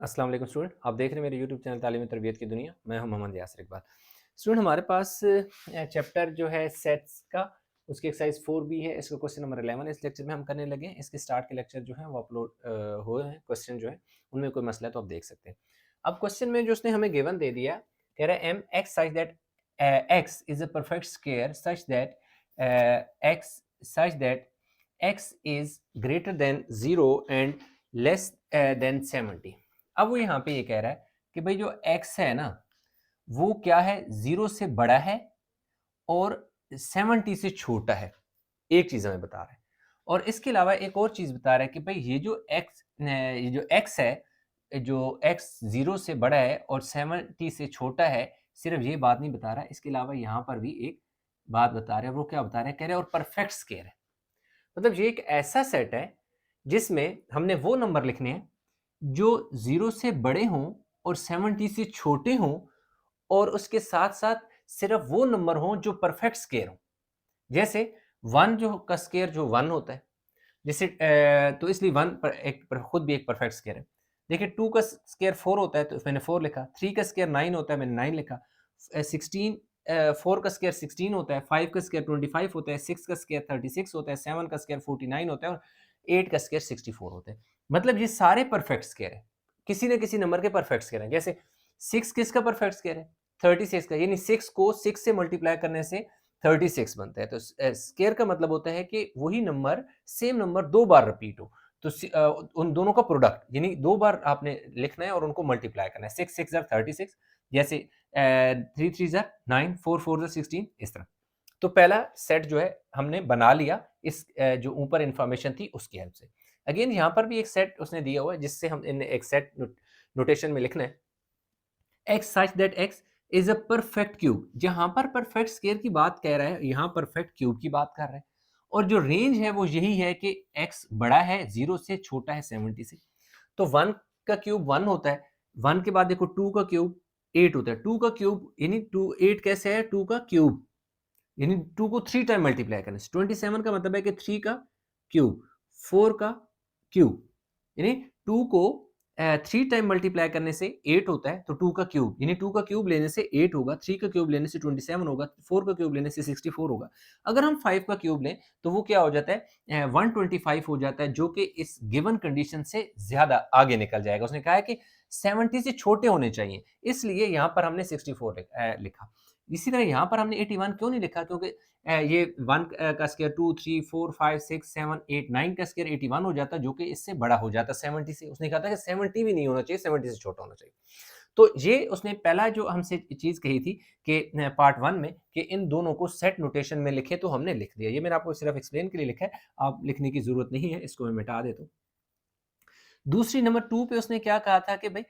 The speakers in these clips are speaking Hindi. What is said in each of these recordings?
अस्सलाम वालेकुम स्टूडेंट, आप देख रहे हैं मेरे यूट्यूब चैनल तालीमी तरबियत की दुनिया। मैं हूं मोहम्मद यासिर इकबाल। स्टूडेंट, हमारे पास चैप्टर जो है सेट्स का, उसकी एक्सरसाइज 4 भी है। इसका क्वेश्चन नंबर 11 इस लेक्चर में हम करने लगे हैं। इसके स्टार्ट के लेक्चर जो है वो अपलोड हुए हैं। क्वेश्चन जो है उनमें कोई मसला है तो आप देख सकते हैं। अब क्वेश्चन में जो उसने हमें गिवन दे दिया, कह रहा है M X such that X is a perfect square such that X is greater than 0 and less than 70। अब वो यहाँ पे ये कह रहा है कि भाई जो x है ना, वो क्या है, 0 से बड़ा है और 70 से छोटा है। एक चीज हमें बता रहा है, और इसके अलावा एक और चीज बता रहा है कि भाई ये जो x है, जो x 0 से बड़ा है और 70 से छोटा है। सिर्फ ये बात नहीं बता रहा है, इसके अलावा यहाँ पर भी एक बात बता रहा है। वो क्या बता रहा है, कह रहे हैं और परफेक्ट स्क्वायर है। मतलब ये एक ऐसा सेट है जिसमें हमने वो नंबर लिखने हैं जो 0 से बड़े हों और 70 से छोटे हों, और उसके साथ साथ सिर्फ वो नंबर हों जो परफेक्ट स्क्वायर हों। जैसे 1 जो का स्क्वायर जो 1 होता है, जैसे तो इसलिए 1 खुद भी एक परफेक्ट स्क्वायर है। देखिए 2 का स्क्वायर 4 होता है तो मैंने 4 लिखा। 3 का स्क्वायर 9 होता है, मैंने 9 लिखा। 4 का स्क्वायर 16 होता है। 5 का स्क्वायर 25 होता है। 6 का स्क्वायर 36 होता है। 7 का स्क्वायर 49 होता है और 8 का स्क्वायर 64 होता है। मतलब ये सारे परफेक्ट स्क्वायर हैं, किसी न किसी नंबर के परफेक्ट स्क्वायर हैं। जैसे 6 किसका परफेक्ट स्क्वायर है, 36 का, यानी 6 को 6 से मल्टीप्लाई करने से 36 बनता है। तो स्क्वायर का मतलब होता है कि वही नंबर, सेम नंबर 2 बार रिपीट हो। तो उन दोनों का प्रोडक्ट, यानी 2 बार आपने लिखना है और उनको मल्टीप्लाई करना है। 6 6 36, जैसे 3 3 9, 4 4 16, इस तरह। तो पहला सेट जो है हमने बना लिया इस जो ऊपर इंफॉर्मेशन थी उसकी हेल्प से। अगेन यहाँ पर भी एक सेट उसने दिया हुआ है जिससे हम इन एक सेट नोटेशन में लिखना है, x such that x is a perfect cube। जहां पर परफेक्ट स्क्वायर की बात कह रहा है, यहां परफेक्ट क्यूब की बात कर रहा है। और जो रेंज है वो यही है कि x बड़ा है 0 से, छोटा है 70 से। तो 1 का क्यूब 1 होता है। 1 के बाद देखो 2 का क्यूब 8 होता है। 2 का क्यूब यानी 8 कैसे है, 2 का क्यूब, यानी 2 को 3 टाइम मल्टीप्लाई करने से 27 का मतलब है कि 3 का क्यूब, 4 का क्यूब, यानी 2 को 3 टाइम मल्टीप्लाई करने से 8 होता है। तो 2 का क्यूब, यानी 2 का क्यूब लेने से 8 होगा, 3 का क्यूब लेने से 27 होगा, 4 का क्यूब लेने से 64 होगा। अगर हम 5 का क्यूब लें तो वो क्या हो जाता है, 125 हो जाता है, जो कि इस गिवन कंडीशन से ज्यादा आगे निकल जाएगा। उसने कहा है कि 70 से छोटे होने चाहिए, इसलिए यहां पर हमने 64 लिखा। इसी तरह यहाँ पर हमने 81 क्यों नहीं लिखा, क्योंकि ये 1 का स्क्वायर 2 3 4 5 6 7 8 9 का स्क्वायर 81 हो जाता, जो कि इससे बड़ा हो जाता 70 से। उसने कहा था कि 70 भी नहीं होना चाहिए, 70 से छोटा होना चाहिए। तो ये उसने पहला जो हमसे चीज कही थी कि पार्ट 1 में कि इन दोनों को सेट नोटेशन में लिखे, तो हमने लिख दिया। ये मैंने आपको सिर्फ एक्सप्लेन के लिए लिखा है, आप लिखने की जरूरत नहीं है। इसको मैं मिटा देता हूँ। दूसरी नंबर 2 पे उसने क्या कहा था कि भाई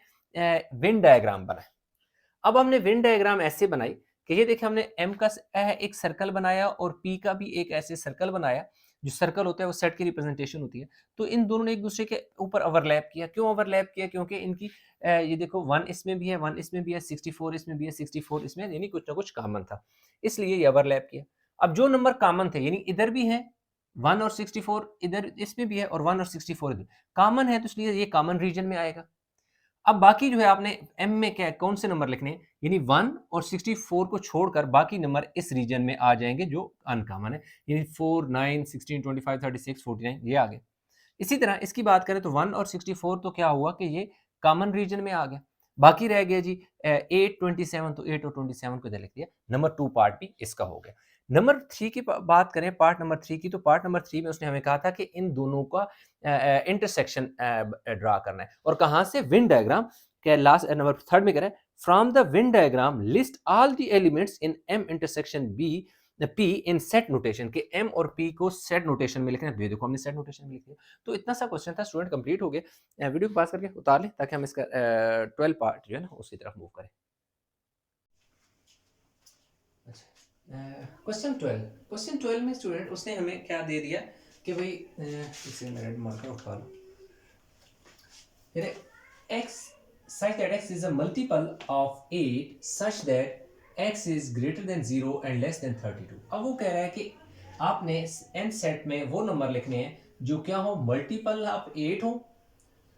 विन डायग्राम बनाए। अब हमने विन डायग्राम ऐसे बनाई कि ये देखिए, हमने एम का एक सर्कल बनाया और पी का भी एक ऐसे सर्कल बनाया। जो सर्कल होता है वो सेट की रिप्रेजेंटेशन होती है। तो इन दोनों ने एक दूसरे के ऊपर ओवरलैप किया। क्यों ओवरलैप किया, क्योंकि इनकी ये देखो 1 इसमें भी है, 1 इसमें भी है, 64 इसमें भी है, 64 इसमें, यानी कुछ ना कुछ कॉमन था, इसलिए ये ओवरलैप किया। अब जो नंबर कॉमन थे, यानी इधर भी है 1 और 64, इधर इसमें भी है, और 1 और 64 इधर कॉमन है, तो इसलिए ये कॉमन रीजन में आएगा। अब बाकी जो है आपने एम में क्या कौन से नंबर लिखने हैं, यानी 1 और 64 को छोड़कर बाकी नंबर इस रीजन में आ जाएंगे जो अनकॉमन है, यानी 4 9 16 25 36 49 ये आ गए। इसी तरह इसकी बात करें तो 1 और 64 तो क्या हुआ कि ये कॉमन रीजन में आ गया। बाकी रह गया जी 8 27, तो 8 और 27 को इधर लिख दिया। नंबर 2 पार्ट भी इसका हो गया। नंबर 3 की बात करें, पार्ट नंबर 3 की, तो पार्ट नंबर 3 में उसने हमें कहा था कि इन दोनों का इंटरसेक्शन ड्रा करना है। और कहां से, विन डायग्राम के लास्ट नंबर 3 में कह रहा है, from the Venn diagram list all the elements in M intersection B P in set notation, के एम और पी को सेट नोटेशन में लिखना है। देखो हमने सेट नोटेशन में लिख दिया। तो इतना सा क्वेश्चन था स्टूडेंट, कंप्लीट हो गया। वीडियो को पास करके उतार ले ताकि हम इसका 12 पार्ट जो है ना उसकी तरफ मूव करें। क्वेश्चन 12 में स्टूडेंट उसने हमें क्या दे दिया कि भाई इसे मैं रेड मार्कर उठा लूं, x such that x is a multiple of 8 such that x is greater than 0 and less than 32। अब वो कह रहा है कि आपने n सेट में वो नंबर लिखने हैं जो क्या हो, मल्टीपल ऑफ 8 हो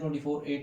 24 8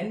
n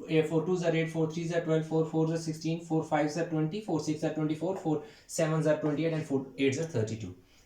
2 8 4 3 12 4 4 16 4 5 20 4 6 24 4 7 28 and 4 8 32.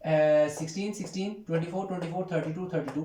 16 16 24 24 32 32,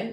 n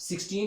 16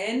n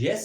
yes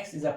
x is a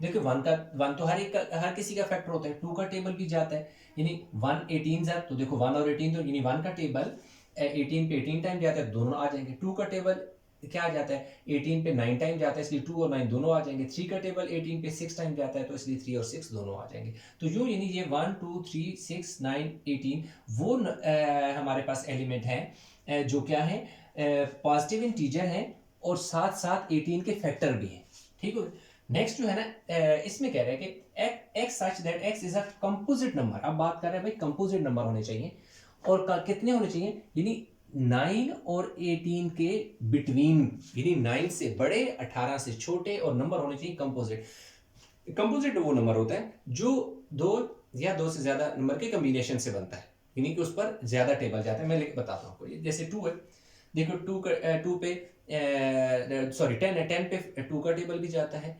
देखो 1 तो हर किसी का फैक्टर होता है, 2 का टेबल भी जाता है, यानी 1 18 ज़ा, तो देखो 1 और 18 तो यानी 1 का टेबल 18 पे 18 टाइम जाता है, दोनों आ जाएंगे। 2 का टेबल क्या आ जाता है 18 पे 9 टाइम जाता है, इसलिए 2 और 9 दोनों आ जाएंगे। 3 का टेबल 18 पे 6 टाइम जाता है, तो इसलिए 3 और 6 दोनों आ जाएंगे। तो यूँ यानी ये 1 2 3 6 9 18 वो हमारे पास एलिमेंट हैं जो क्या है पॉजिटिव इंटीजर हैं और साथ साथ 18 के फैक्टर भी हैं। ठीक है। नेक्स्ट जो है ना इसमें कह रहे हैं कि x such that x is a composite number. अब बात कर रहे हैं भाई कंपोजिट नंबर होने चाहिए, और कितने होने चाहिए, यानी 9 और 18 के बिटवीन, यानी 9 से बड़े 18 से छोटे, और नंबर होने चाहिए कंपोजिट। कंपोजिट वो नंबर होता है जो 2 या 2 से ज्यादा नंबर के कॉम्बिनेशन से बनता है, यानी कि उस पर ज्यादा टेबल जाता है। मैं बताता हूँ आपको, जैसे 2 है, देखो 2 पे सॉरी 10 है, 10 पे 2 का टेबल भी जाता है,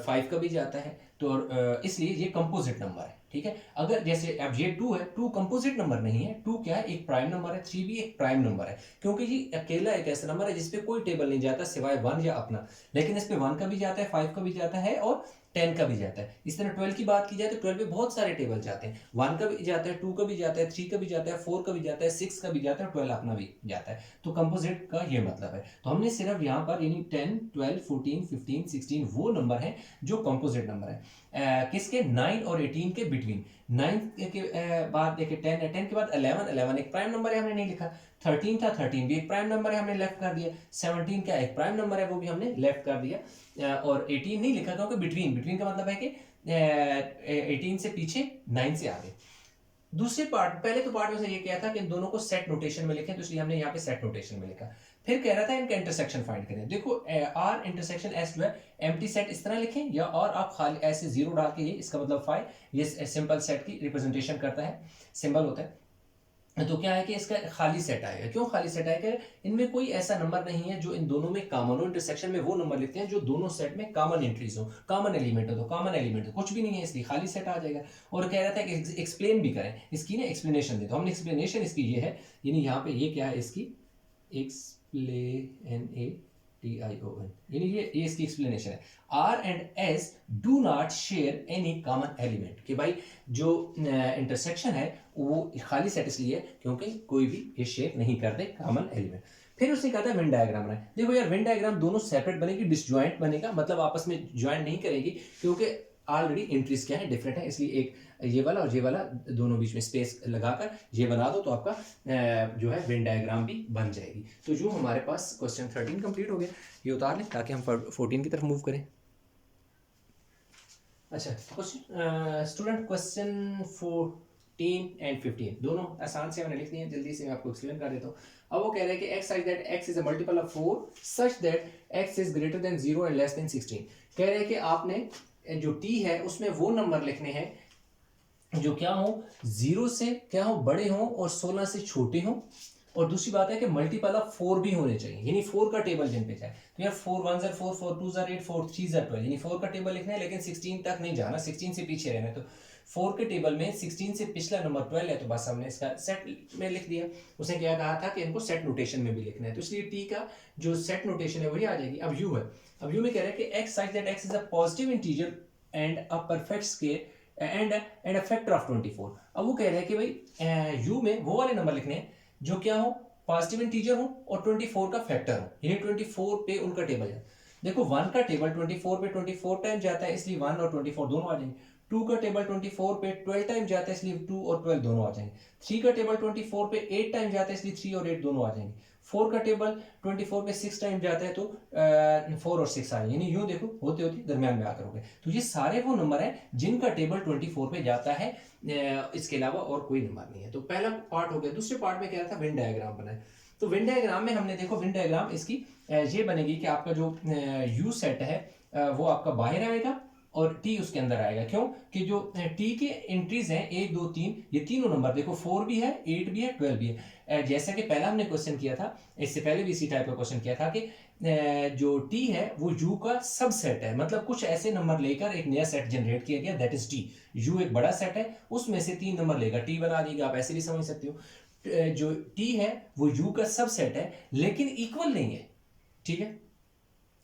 5 का भी जाता है, तो इसलिए ये कंपोजिट नंबर है। ठीक है। अगर जैसे अब ये 2 है, 2 कंपोजिट नंबर नहीं है, 2 क्या है एक प्राइम नंबर है, 3 भी एक प्राइम नंबर है, क्योंकि ये अकेला एक ऐसा नंबर है जिसपे कोई टेबल नहीं जाता सिवाय 1 या अपना, लेकिन इस पे 1 का भी जाता है, 5 का भी जाता है और 10 का भी जाता है। इस तरह 12 की बात की जाए तो 12 पे बहुत सारे टेबल जाते हैं, 1 का भी जाता है, 2 का भी जाता है, 3 का भी जाता है, 4 का भी जाता है, 6 का भी जाता है, 12 अपना भी जाता है। तो कंपोजिट का ये मतलब है। तो हमने सिर्फ यहाँ पर यानी 10 12 14 15 16 वो नंबर है जो कंपोजिट नंबर है किसके 9 और 18 के बिटवीन। 9 के बाद देखिए 10 है, 10 के बाद 11, 11 एक प्राइम नंबर है, हमने नहीं लिखा। 13 था, 13 भी एक प्राइम नंबर है, हमने लेफ्ट कर दिया। 17 क्या एक प्राइम नंबर है, वो भी हमने लेफ्ट कर दिया। और 18 नहीं लिखा क्योंकि बिटवीन, बिटवीन का मतलब है कि 18 से पीछे 9 से आगे। दूसरे पार्ट, पहले तो पार्ट में से ये किया था कि इन दोनों को सेट नोटेशन में लिखें, तो इसलिए हमने यहाँ पे सेट नोटेशन में लिखा। फिर कह रहा था इनका इंटरसेक्शन फाइंड करें। देखो आर इंटरसेक्शन एस जो है एम्प्टी सेट इस तरह लिखें, या और आप खाली ऐसे जीरो डाल के, ये इसका मतलब 5 ये सिंपल सेट की रिप्रेजेंटेशन करता है, सिंबल होता है। तो क्या है कि इसका खाली सेट आएगा। क्यों खाली सेट आएगा, इनमें कोई ऐसा नंबर नहीं है जो इन दोनों में कॉमन हो। इंटरसेक्शन में वो नंबर लिखते हैं जो दोनों सेट में कॉमन एंट्रीज हो, कॉमन एलिमेंट हो। तो कॉमन एलिमेंट कुछ भी नहीं है, इसलिए खाली सेट आ जाएगा। और कह रहा था कि एक्सप्लेन भी करें, इसकी ना एक्सप्लेनेशन दे। तो हमने एक्सप्लेनेशन इसकी ये है, यानी यहाँ पे ये क्या है इसकी एक्सप्लेनेशन, यानी ये इसकी एक्सप्लेनेशन है। R and S do not share any common element, कि भाई जो इंटरसेक्शन है वो खाली सेट इसलिए है क्योंकि कोई भी ये शेयर नहीं करते कॉमन एलिमेंट। फिर उसने कहा था वेन डायग्राम बनाए। देखो यार वेन डायग्राम दोनों सेपरेट बनेगी, डिसजॉइंट बनेगा, मतलब आपस में ज्वाइंट नहीं करेगी, क्योंकि ऑलरेडी एंट्रीज क्या है डिफरेंट है, इसलिए एक ये वाला और ये वाला दोनों बीच में स्पेस लगाकर ये बना दो, तो आपका जो है वेन डायग्राम भी बन जाएगी। तो जो हमारे पास क्वेश्चन 13 कंप्लीट हो गया, ये उतार लें ताकि हम 14 की तरफ मूव करें। अच्छा क्वेश्चन स्टूडेंट, क्वेश्चन 14 एंड 15 दोनों आसान से हमने लिख दिए हैं, जल्दी से मैं आपको एक्सप्लेन कर देता हूँ। अब वो कह रहे हैं कि x such that x is a multiple of 4 such that x is greater than 0 and less than 16। कह रहे हैं कि आपने जो t है उसमें वो नंबर लिखने हैं जो क्या हो 0 से क्या हो बड़े हो और 16 से छोटे हो, और दूसरी बात है कि मल्टीपल ऑफ 4 भी होने चाहिए, यानी 4 का टेबल जिन पे जाए। तो यार 4 1 4 4 2 8 4 3 12, यानी 4 का टेबल लिखना है, लेकिन 16 तक नहीं जाना, 16 से पीछे रहना है। तो 4 के टेबल में 16 से पिछला नंबर 12 है, तो बस हमने इसका सेट में लिख दिया। उसने क्या कहा था कि इनको सेट नोटेशन में भी लिखना है, तो इसलिए टी का जो सेट नोटेशन है वही आ जाएगी। अब यू है, अब यू में कह रहा है कि x such that x is a positive integer and a perfect square and a factor of 24। अब वो कह रहे हैं कि भाई u में वो वाले नंबर लिखने हैं जो क्या हो पॉजिटिव इंटीजर हो और 24 का फैक्टर हो, यानी 24 पे उनका टेबल है। देखो 1 का टेबल 24 पे 24 टाइम जाता है, इसलिए 1 और 24 दोनों आ जाएंगे। 2 का टेबल 24 पे 12 टाइम जाता है, इसलिए 2 और 12 दोनों आ जाएंगे। 3 का टेबल 24 पे 8 टाइम जाता है, इसलिए 3 और 8 दोनों आ जाएंगे। 4 का टेबल 24 पे 6 टाइम जाता है, तो 4 और 6 आए, यानी यूं देखो होते होते दरमियान में आकर हो गए। तो ये सारे वो नंबर हैं जिनका टेबल 24 पे जाता है, इसके अलावा और कोई नंबर नहीं है। तो पहला पार्ट हो गया। दूसरे पार्ट में क्या था, वेन डायग्राम बनाए। तो वेन डायग्राम में हमने देखो वेन डायग्राम इसकी ये बनेगी कि आपका जो यू सेट है वो आपका बाहर आएगा और टी उसके अंदर आएगा। क्यों कि जो टी के एंट्रीज हैं 1 2 3, ये तीनों नंबर देखो 4 भी है 8 भी है 12 भी है। जैसा कि पहला हमने क्वेश्चन किया था, इससे पहले भी इसी टाइप का क्वेश्चन किया था कि जो टी है वो यू का सब सेट है, मतलब कुछ ऐसे नंबर लेकर एक नया सेट जनरेट किया गया, दैट इज टी। यू एक बड़ा सेट है, उसमें से 3 नंबर लेगा, टी बना देगा, आप ऐसे भी समझ सकते हो। जो टी है वो यू का सब सेट है लेकिन इक्वल नहीं है, ठीक है।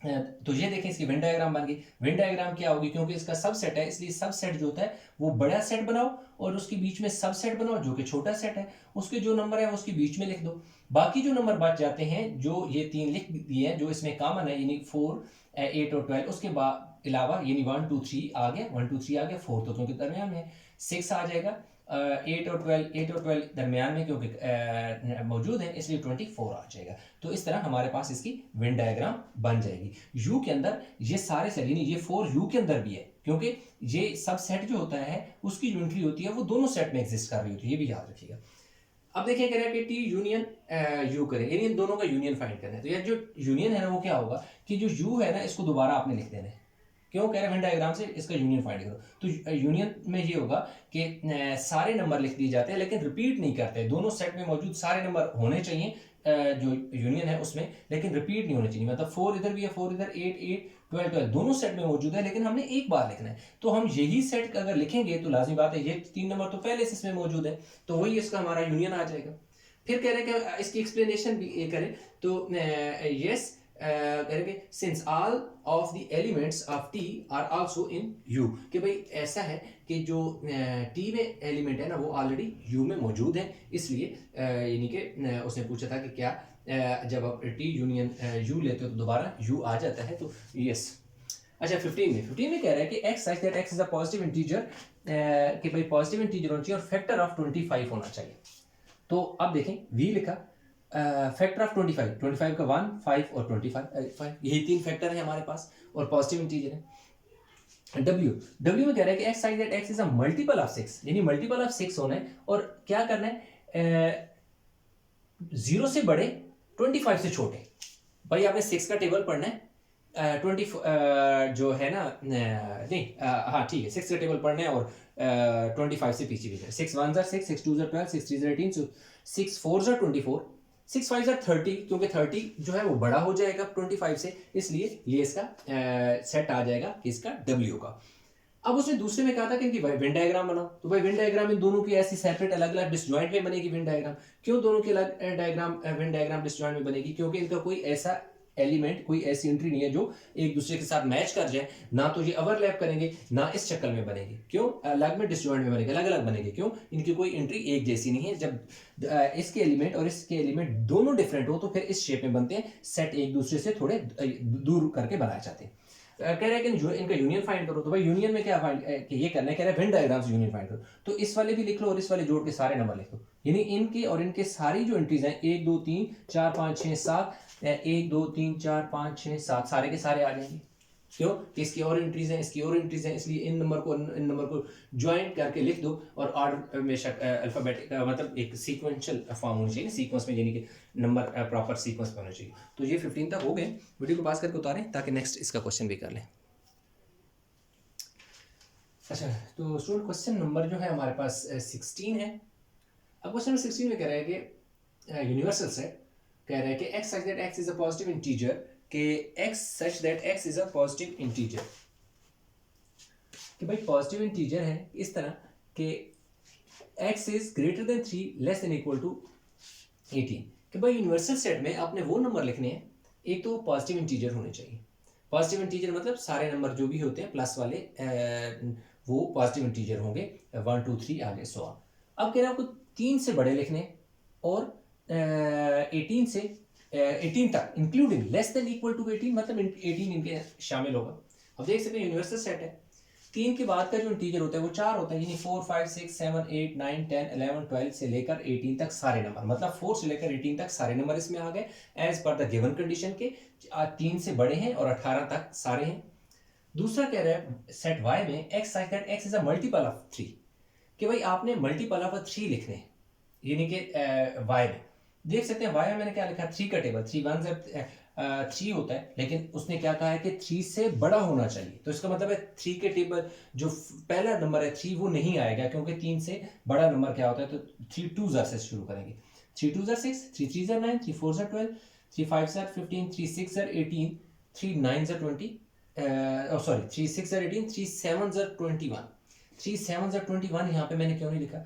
तो ये देखें इसकी वेन डायग्राम बन गई। वेन डायग्राम क्या होगी, क्योंकि इसका सबसेट है इसलिए सबसेट जो होता है वो बड़ा सेट बनाओ और उसके बीच में सबसेट बनाओ जो कि छोटा सेट है, उसके जो नंबर है उसके बीच में लिख दो। बाकी जो नंबर बच जाते हैं जो ये 3 लिख दिए हैं जो इसमें कॉमन है, यानी 4, 8 और 12, उसके बाद अलावा यानी 1 2 3 आ गया, 1 2 3 आ गया, 4 तो क्योंकि दरमियान में 6 आ जाएगा, 8 और 12 दरमियान में क्योंकि मौजूद है इसलिए 24 आ जाएगा। तो इस तरह हमारे पास इसकी वेन डायग्राम बन जाएगी। यू के अंदर ये सारे सेट, यानी ये 4 यू के अंदर भी है क्योंकि ये सब सेट जो होता है उसकी जो एंट्री होती है वो दोनों सेट में एग्जिस्ट कर रही होती है, ये भी याद रखिएगा। अब देखिए कह रहा है कि टी यूनियन यू करें, यानी इन दोनों का यूनियन फाइंड करना है। तो यार जो यूनियन है ना वो क्या होगा कि जो यू है ना इसको दोबारा आपने लिख देना है। क्यों कह रहे हैं वेन डायग्राम से इसका यूनियन फाइंड करो। तो यूनियन में ये होगा कि सारे नंबर लिख दिए जाते हैं लेकिन रिपीट नहीं करते। दोनों सेट में मौजूद सारे नंबर होने चाहिए जो यूनियन है उसमें, लेकिन रिपीट नहीं होने चाहिए। मतलब 4 इधर भी है, 4 इधर, 8 8 12 12 दोनों सेट में मौजूद है लेकिन हमने एक बार लिखना है। तो हम यही सेट अगर लिखेंगे तो लाजमी बात है ये 3 नंबर तो पहले से इसमें मौजूद है, तो वही इसका हमारा यूनियन आ जाएगा। फिर कह रहे हैं कि इसकी एक्सप्लेनेशन भी ये करें तो यस करेंगे since all of the elements of T R also in you, कि भाई ऐसा है कि जो टी में एलिमेंट है ना वो ऑलरेडी यू में मौजूद है, इसलिए यानी कि उसने पूछा था कि क्या जब आप टी यूनियन यू लेते हो तो दोबारा यू आ जाता है, तो यस। अच्छा 15 में कह रहा है कि x such that x is a positive integer, कि भाई पॉजिटिव इंटीजर होना चाहिए और फैक्टर ऑफ 25 होना चाहिए। तो अब देखें v लिखा, फैक्टर ऑफ 25 का 1 5 और 25 यही 3 फैक्टर है हमारे पास और पॉजिटिव इंटीजर है। w में कह रहा है कि x such that x is a multiple of 6, यानी मल्टीपल ऑफ 6 होना है और क्या करना है 0 से बड़े 25 से छोटे। भाई आपने 6 का टेबल पढ़ना है, 20 जो है ना नहीं हाँ ठीक है 6 का टेबल पढ़ना है और 25 से पीछे भी है। 6 1 6 6 2 12 6 3 18, so 6 4 24, 6 5 30, क्योंकि 30 जो है वो बड़ा हो जाएगा 25 से, इसलिए ये इसका सेट आ जाएगा इसका W का। अब उसने दूसरे में कहा था कि इनकी वेन डायग्राम बनाओ, तो भाई वेन डायग्राम इन दोनों की ऐसी सेपरेट अलग अलग डिसजॉइंट में बनेगी वेन डायग्राम। क्यों दोनों की अलग डायग्राम वेन डायग्राम डिसजॉइंट में बनेगी, क्योंकि इनका कोई ऐसा एलिमेंट कोई ऐसी एंट्री नहीं है जो एक दूसरे के साथ मैच कर जाए, ना तो ये ओवरलैप करेंगे ना इस शक्ल में बनेगी। क्यों अलग में डिसजॉइंट में बनेंगे, अलग अलग बनेंगे, क्यों इनकी कोई एंट्री एक जैसी नहीं है। जब इसके एलिमेंट और इसके एलिमेंट दोनों डिफरेंट हो तो फिर इस शेप में बनते हैं, सेट एक दूसरे से थोड़े दूर करके बनाए जाते हैं। कह रहा है कि इनका यूनियन फाइंड करो, तो भाई यूनियन में क्या फाइंड ये करना है, कह रहा है वेन डायग्राम से यूनियन फाइंड करो। तो इस वाले भी लिख लो और इस वाले जोड़ के सारे नंबर लिख लो, यानी इनके और इनके सारी जो एंट्रीज हैं 1 2 3 4 5 6 7 1 2 3 4 5 6 7 सारे के सारे आ जाएंगे। क्यों कि इसकी और एंट्रीज हैं इसकी और एंट्रीज हैं, इसलिए इन नंबर को ज्वाइन करके लिख दो और ऑर्डर में अल्फाबेटिक मतलब एक सीक्वेंशियल फॉर्म होनी चाहिए, सीक्वेंस में यानी कि नंबर प्रॉपर सीक्वेंस में होना चाहिए। तो ये 15 तक हो गए, वीडियो को पास करके उतारें ताकि नेक्स्ट इसका क्वेश्चन भी कर लें। अच्छा तो स्टूडेंट क्वेश्चन नंबर जो है हमारे पास 16 है। अब क्वेश्चन नंबर 16 में कह रहा है कि यूनिवर्सल सेट कह रहा है कि x such that x is a positive integer, कि x such that x is a positive integer, कि भाई पॉजिटिव इंटीजर है इस तरह कि x is greater than 3 less than equal to 18, कि भाई यूनिवर्सल सेट में आपने वो नंबर लिखने हैं, एक तो पॉजिटिव इंटीजर होने चाहिए। पॉजिटिव इंटीजर मतलब सारे नंबर जो भी होते हैं प्लस वाले वो पॉजिटिव इंटीजर होंगे, 1 2 3 आगे 100। अब कह रहे हैं आपको 3 से बड़े लिखने और 18 से 18 तक including less than equal to 18, मतलब 18 इनके शामिल होगा। अब देख सकते हैं यूनिवर्सल सेट है, 3 के बाद का जो इंटीजर होता है वो 4 होता है, यानी 4 5 6 7 8 9 10 11 12 से लेकर 18 तक सारे नंबर, मतलब 4 से लेकर 18 तक सारे नंबर इसमें आ गए as per the given condition के 3 से बड़े हैं और 18 तक सारे हैं। दूसरा कह रहा है सेट y में x such that x is a multiple of 3, कि भाई आपने मल्टीपल ऑफ 3 लिखने हैं, यानी कि y में देख सकते हैं y में मैंने क्या लिखा 3 का टेबल 3 1 से 3 होता है, लेकिन उसने क्या कहा है कि 3 से बड़ा होना चाहिए। तो इसका मतलब है 3 के टेबल जो पहला नंबर है 3 वो नहीं आएगा, क्योंकि 3 से बड़ा नंबर क्या होता है, तो 3 2 से शुरू करेंगे, 3 2 6 3 3 9 3 4 12 3 5 15 3 6 18 3 9 20 सॉरी 3 6 18 3 7 21 3 7 21 यहाँ पे मैंने क्यों नहीं लिखा,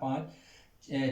5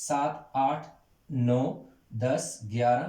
7 8 9 10 11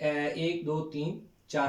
1 2 3 4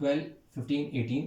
12 15 18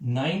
9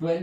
12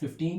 15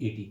18۔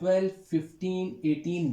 12 15 18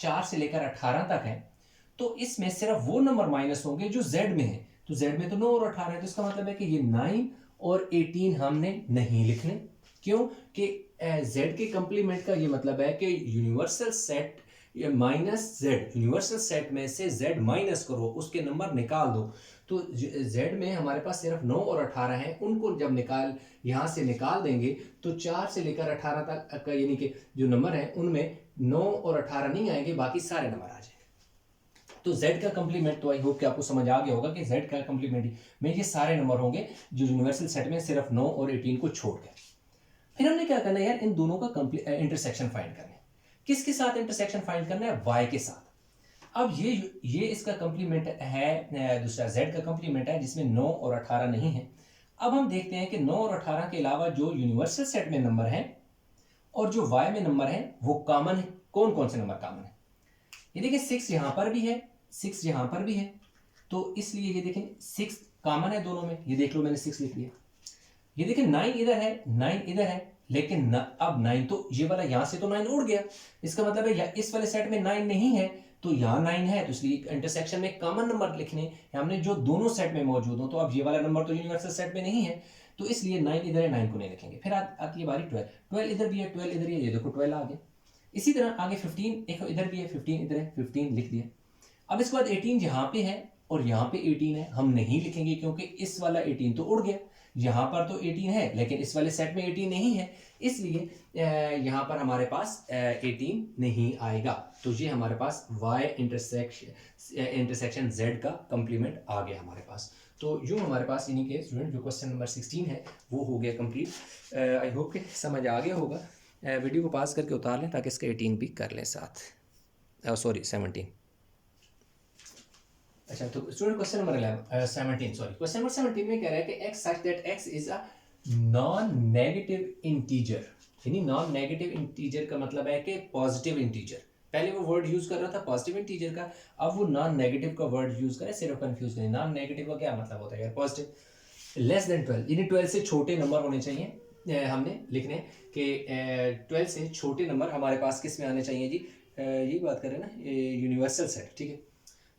4 से लेकर 18 तक है, तो इसमें सिर्फ वो नंबर माइनस होंगे जो z में है, तो z में तो 9 और 18 है, तो इसका मतलब है कि ये 9 और 18 हमने नहीं लिखने। क्यों कि z के कंप्लीमेंट का ये मतलब है कि universal set minus Z, universal set में से z माइनस करो, उसके नंबर निकाल दो। तो z में हमारे पास सिर्फ 9 और 18 हैं, उनको जब यहाँ से निकाल देंगे तो 4 से लेकर 18 तक का यानी कि जो नंबर है उनमें 9 और 18 नहीं आएंगे, बाकी सारे नंबर आ जाएंगे। तो z का कंप्लीमेंट तो आई होप कि आपको समझ आ गया होगा कि z का कंप्लीमेंट में ये सारे नंबर होंगे जो यूनिवर्सल सेट में सिर्फ 9 और 18 को छोड़ के। फिर हमने क्या करना है यार, इन दोनों का इंटरसेक्शन फाइंड करना है। किसके साथ इंटरसेक्शन फाइंड करना है? y के साथ। अब ये इसका कंप्लीमेंट है, दूसरा z का कंप्लीमेंट है जिसमें 9 और 18 नहीं है। अब हम देखते हैं कि 9 और 18 के अलावा जो यूनिवर्सल सेट में नंबर है और जो y में नंबर है वो कॉमन है। कौन कौन से नंबर कॉमन है? ये देखिए 6 यहां पर भी है, 6 यहां पर भी है, तो इसलिए ये देखें 6 कॉमन है दोनों में। ये देख लो मैंने 6 लिख लिया। ये देखिए 9 इधर है, 9 इधर है, लेकिन अब 9 तो ये वाला यहां से तो 9 उड़ गया, इसका मतलब है या इस वाले सेट में 9 नहीं है तो यहाँ 9 है, तो इसलिए इंटरसेक्शन में कॉमन नंबर लिखने हमने जो दोनों सेट में मौजूद हो। तो अब ये वाला नंबर तो यूनिवर्सल सेट में नहीं है, तो इसलिए 9 इधर है, 9 को नहीं लिखेंगे। फिर आती है बारी 12, 12 इधर भी है, 12 इधर ही है, ये देखो 12 आ गया। इसी तरह आगे 15 एक इधर भी है, 15 इधर है, 15 लिख दिया। अब इसके बाद 18 यहाँ पे है और यहाँ पे 18 है, हम नहीं लिखेंगे क्योंकि इस वाला 18 तो उड़ गया। यहाँ पर तो 18 है लेकिन इस वाले सेट में 18 नहीं है, इसलिए यहाँ पर हमारे पास 18 नहीं आएगा। तो ये हमारे पास y इंटरसेक्शन z का कंप्लीमेंट आ गया हमारे पास। तो यूँ हमारे पास इन्हीं के स्टूडेंट जो क्वेश्चन नंबर 16 है वो हो गया कंप्लीट। आई होप कि समझ आ गया होगा। वीडियो को पास करके उतार लें ताकि इसका 18 भी कर लें साथ, सॉरी 17। अच्छा, तो student question number 17 sorry question number 17 में कह रहा है कि x such that x is a non negative integer, यानी नॉन नेगेटिव इंटीजर का मतलब है कि पॉजिटिव इंटीजर। पहले वो वर्ड यूज कर रहा था पॉजिटिव इंटीजर का, अब वो नॉन नेगेटिव का वर्ड यूज करे, सिर्फ कंफ्यूज नहीं। नॉन नेगेटिव का क्या मतलब होता है यार? पॉजिटिव। लेस देन 12, यानी 12 से छोटे नंबर होने चाहिए। हमने लिखने कि 12 से छोटे नंबर हमारे पास किस में आने चाहिए जी? यही बात करें ना, यूनिवर्सल सेट, ठीक है।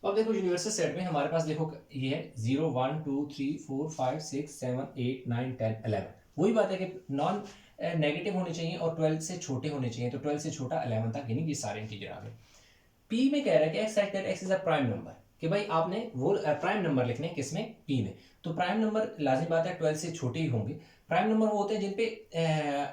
तो अब देखो यूनिवर्सल सेट में हमारे पास देखो ये है 0 1 2 3 4 5 6 7 8 9 10 11। वही बात है कि नॉन नेगेटिव होने चाहिए और 12 से छोटे होने चाहिए, तो 12 से छोटा 11 तक, यानी ये सारे इंटीजर आ गए। पी में कह रहा है कि x that X is a prime number, कि भाई आपने वो प्राइम नंबर लिखने किसमें? पी में। तो प्राइम नंबर लाजिम बात है 12 से छोटे ही होंगे। प्राइम नंबर वो होते हैं जिन पे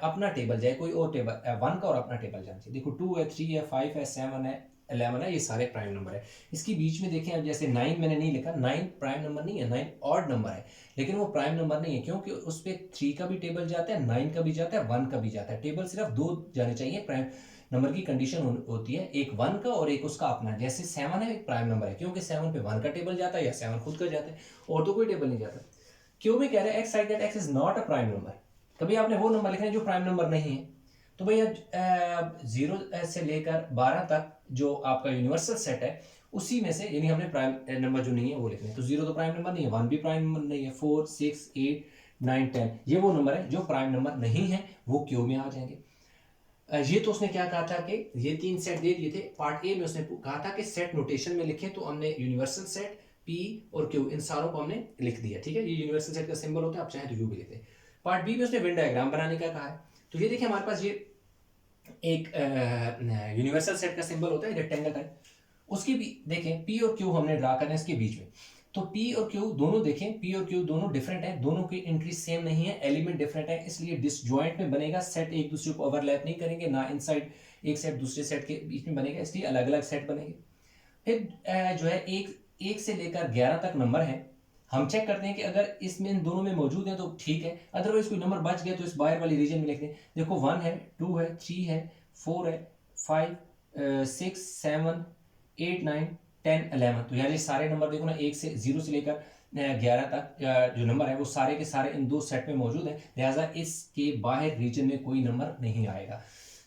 अपना टेबल जाए, कोई और टेबल 1 का और अपना टेबल जाना चाहिए। देखो 2 है, 3 है, 5 है, 7 है, 11 है, ये सारे प्राइम नंबर है। इसकी बीच में देखें अब जैसे 9 मैंने नहीं लिखा, 9 प्राइम नंबर नहीं है, 9 ऑड नंबर है, लेकिन वो प्राइम नंबर नहीं है क्योंकि उस पर 3 का भी टेबल जाता है, 9 का भी जाता है, 1 का भी जाता है। टेबल सिर्फ 2 जाने चाहिए। प्राइम नंबर की कंडीशन होती है एक 1 का और एक उसका अपना। जैसे 7 है एक प्राइम नंबर है क्योंकि 7 पे 1 का टेबल जाता है या 7 खुद का जाता है, और तो कोई टेबल नहीं जाता। क्यों में कह रहे हैं x side that X is not a prime number. कभी आपने वो नंबर लिखना है जो प्राइम नंबर नहीं है। तो भैया 0 से लेकर 12 तक जो आपका यूनिवर्सल सेट है उसी में से, यानी हमने प्राइम नंबर जो नहीं है वो लिखने हैं। तो 0 तो प्राइम नंबर नहीं है, 1 भी प्राइम नंबर नहीं है, 4 6 8 9 10 ये वो नंबर है जो प्राइम नंबर नहीं है, वो क्यू में आ जाएंगे। ये तो उसने क्या कहा था कि ये 3 सेट दे दिए थे। पार्ट ए में उसने कहा था कि सेट नोटेशन में लिखे, तो हमने यूनिवर्सल सेट पी और क्यू इन सारों को हमने लिख दिया, ठीक है। ये यूनिवर्सल सेट का सिंबल होता है, आप चाहें तो यू भी लिखते हैं। पार्ट बी में उसने वेन डायग्राम बनाने का कहा है। तो ये देखिए हमारे पास ये एक यूनिवर्सल सेट का सिंबल होता है रेक्टेंगल टाइप, उसकी भी देखें पी और क्यू हमने ड्रा करना है इसके बीच में। तो पी और क्यू दोनों देखें, पी और क्यू दोनों डिफरेंट है, दोनों की एंट्री सेम नहीं है, एलिमेंट डिफरेंट है, इसलिए डिसजॉइंट में बनेगा। सेट एक दूसरे को ओवरलैप नहीं करेंगे, ना इनसाइड एक सेट दूसरे सेट के बीच में बनेगा, इसलिए अलग अलग सेट बनेंगे। फिर जो है एक से लेकर 11 तक नंबर है। हम चेक करते हैं कि अगर इसमें इन दोनों में मौजूद है तो ठीक है, अदरवाइज कोई नंबर बच गया तो इस बाहर वाली रीजन में लिख दें। देखो 1 है, 2 है, 3 है, 4 है, 5 6 7 8 9 10 11। तो यार ये सारे नंबर देखो ना, 1 से 0 से लेकर 11 तक जो नंबर है वो सारे के सारे इन दो सेट में मौजूद है, लिहाजा इसके बाहर रीजन में कोई नंबर नहीं आएगा।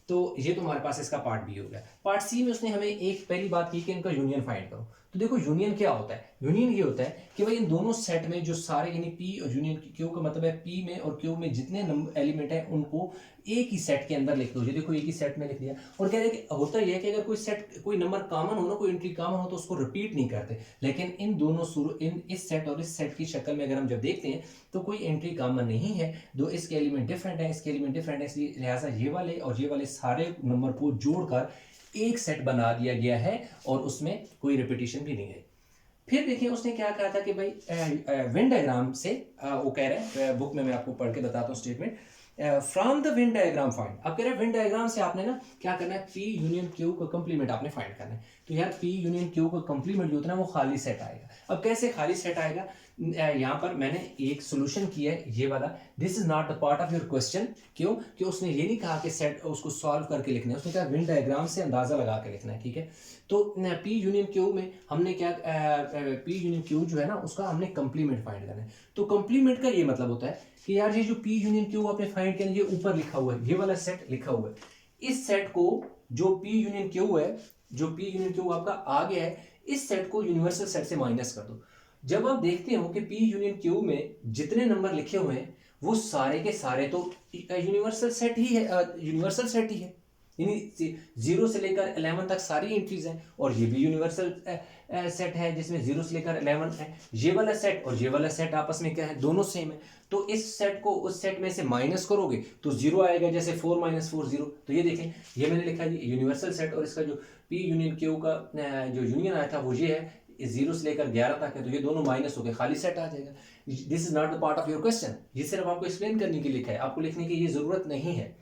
तो ये तो हमारे पास इसका पार्ट बी हो गया। पार्ट सी में उसने हमें एक पहली बात की कि इनका यूनियन फाइंड करो। तो देखो यूनियन क्या होता है, यूनियन ये होता है कि भाई इन दोनों सेट में जो सारे यानी पी और यूनियन क्यू का मतलब है पी में और क्यू में जितने एलिमेंट हैं उनको एक ही सेट के अंदर लिख दो। देखो एक ही सेट में लिख दिया। और कह रहे हैं कि होता यह है कि अगर कोई सेट कोई नंबर कॉमन हो ना, कोई एंट्री कॉमन हो तो उसको रिपीट नहीं करते, लेकिन इन दोनों इस सेट और इस सेट की शक्ल में अगर हम जब देखते हैं तो कोई एंट्री कॉमन नहीं है, दो इसके एलिमेंट डिफरेंट है, इसके एलिमेंट डिफरेंट है, इसलिए लिहाजा ये वाले और ये वाले सारे नंबर को जोड़कर एक सेट बना दिया गया है और उसमें कोई रिपीटिशन भी नहीं है। फिर देखिए उसने क्या कहा था कि भाई वेन डायग्राम से वो कह रहे हैं बुक में, मैं आपको पढ़ के बताता हूँ statement, from the Venn diagram find. अब कह रहे हैं वेन डायग्राम से आपने ना क्या करना है, पी यूनियन क्यू का कंप्लीमेंट आपने फाइंड करना है। तो यार पी यूनियन क्यू का कंप्लीमेंट जो होता है ना वो खाली सेट आएगा। अब कैसे खाली सेट आएगा, यहाँ पर मैंने एक सोल्यूशन किया है ये वाला, this is not the part of your question. क्यों कि उसने ये नहीं कहा कि सेट उसको सॉल्व करके लिखना है, उसने कहा वेन डायग्राम से अंदाजा लगा के लिखना है, ठीक है। तो पी यूनियन क्यू में हमने क्या पी यूनियन क्यू जो है ना उसका हमने कंप्लीमेंट फाइंड करना है। तो कंप्लीमेंट का ये मतलब होता है कि यार ये जो पी यूनियन क्यू आपने फाइंड किया ये ऊपर लिखा हुआ है, ये वाला सेट लिखा हुआ है, इस सेट को जो पी यूनियन क्यू है, जो पी यूनियन क्यू आपका आ गया है, इस सेट को यूनिवर्सल सेट से माइनस कर दो। जब आप देखते हो कि पी यूनियन क्यू में जितने नंबर लिखे हुए हैं वो सारे के सारे तो यूनिवर्सल सेट ही है, यूनिवर्सल सेट ही है, यानी 0 से लेकर 11 तक सारी एंट्रीज हैं, और ये भी यूनिवर्सल सेट है जिसमें 0 से लेकर 11 है। ये वाला सेट और ये वाला सेट आपस में क्या है, दोनों सेम है। तो इस सेट को उस सेट में से माइनस करोगे तो 0 आएगा, जैसे 4 - 4 0। तो ये देखें, ये मैंने लिखा है यूनिवर्सल सेट, और इसका जो पी यूनियन क्यू का जो यूनियन आया था वो ये है, 0 से लेकर 11 तक है, तो ये दोनों माइनस हो गए, खाली सेट आ जाएगा। This is not the part of your question, ये सिर्फ आपको एक्सप्लेन करने के लिए लिखा है, आपको लिखने की ये जरूरत नहीं है।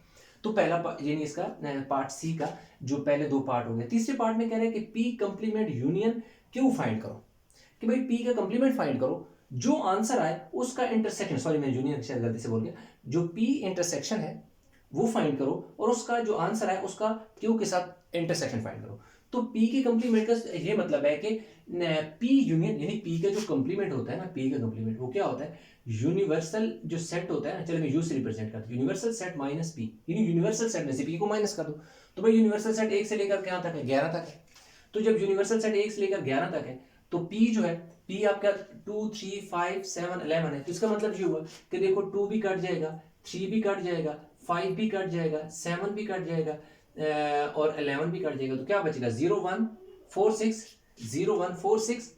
तो पहला यानी इसका पार्ट सी का जो पहले दो पार्ट हो गए। तीसरे पार्ट में कह रहे हैं कि P complement union Q find करो, कि भाई पी का कंप्लीमेंट फाइंड करो, जो आंसर आए उसका इंटरसेक्शन, सॉरी मैं यूनियन शायद गलती से बोल गया, जो पी इंटरसेक्शन है वो फाइंड करो, और उसका जो आंसर है उसका क्यू के साथ इंटरसेक्शन फाइंड करो। तो पी के कंप्लीमेंट का ये मतलब है कि पी यूनियन यानी पी का जो कंप्लीमेंट होता है ना, पी का कंप्लीमेंट वो क्या होता है, यूनिवर्सल जो सेट होता है ना, चलो मैं यू से रिप्रेजेंट करता हूं, यूनिवर्सल सेट माइनस पी, यानी यूनिवर्सल सेट में से पी को माइनस कर दो। तो भाई यूनिवर्सल सेट 1 से लेकर क्या तक है, 11 तक है। तो जब यूनिवर्सल सेट 1 से लेकर 11 तक है तो पी जो है, पी आपका 2 3 5 7 11 है। तो इसका मतलब ये हुआ कि देखो 2 भी कट जाएगा, 3 भी कट जाएगा, 5 भी कट जाएगा, 7 भी कट जाएगा और 11 भी कट जाएगा। तो क्या बचेगा, 0 1 4 6 0 1 4 6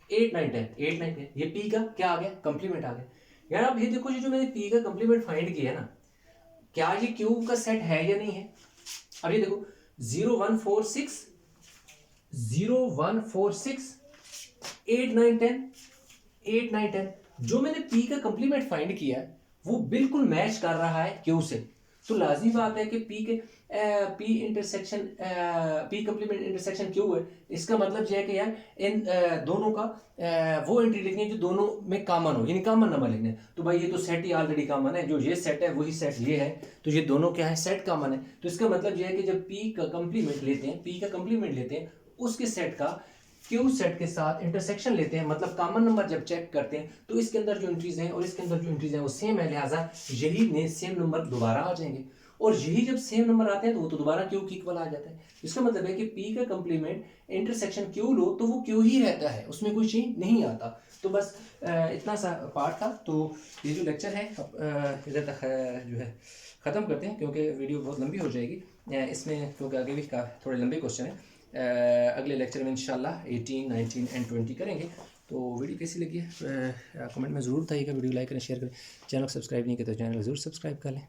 8 9 10 8 9 10। ये पी का क्या आ गया, कंप्लीमेंट आ गया। यार अब ये देखो, ये जो मैंने पी का कंप्लीमेंट फाइंड किया है ना, क्या ये क्यू का सेट है या नहीं है। अब ये देखो 0 1 4 6 0 1 4 6 8 9 10 8 9 10, जो मैंने पी का कंप्लीमेंट फाइंड किया है वो बिल्कुल मैच कर रहा है क्यू से। तो लाजमी बात है कि पी के P intersection P complement intersection Q है। इसका मतलब यह है कि यार इन दोनों का वो एंट्री लिखनी है जो दोनों में कॉमन हो, यानी कॉमन नंबर लिखने हैं। तो भाई ये तो सेट ही ऑलरेडी कॉमन है, जो ये सेट है वही सेट ये है, तो ये दोनों क्या है, सेट कॉमन है। तो इसका मतलब यह है कि जब पी का कंप्लीमेंट लेते हैं, पी का कंप्लीमेंट लेते हैं, उसके सेट का क्यू सेट के साथ इंटरसेक्शन लेते हैं, मतलब कॉमन नंबर जब चेक करते हैं तो इसके अंदर जो एंट्रीज हैं और इसके अंदर जो एंट्रीज हैं वो सेम है, लिहाजा यही ने सेम नंबर दोबारा आ जाएंगे। और यही जब सेम नंबर आते हैं तो वो तो दोबारा क्यू की इक्वल आ जाता है। इसका मतलब है कि पी का कंप्लीमेंट इंटरसेक्शन क्यू लो तो वो क्यू ही रहता है, उसमें कोई चेंज नहीं आता। तो बस इतना सा पार्ट था। तो ये जो लेक्चर है इधर तक जो है ख़त्म करते हैं, क्योंकि वीडियो बहुत लंबी हो जाएगी इसमें, क्योंकि आगे भी थोड़े लंबे क्वेश्चन हैं। अगले लेक्चर में इंशाल्लाह 18 19 एंड 20 करेंगे। तो वीडियो कैसी लगी है कमेंट में ज़रूर बताइएगा, वीडियो लाइक करें, शेयर करें, चैनल को सब्सक्राइब नहीं किया तो चैनल को ज़रूर सब्सक्राइब कर लें।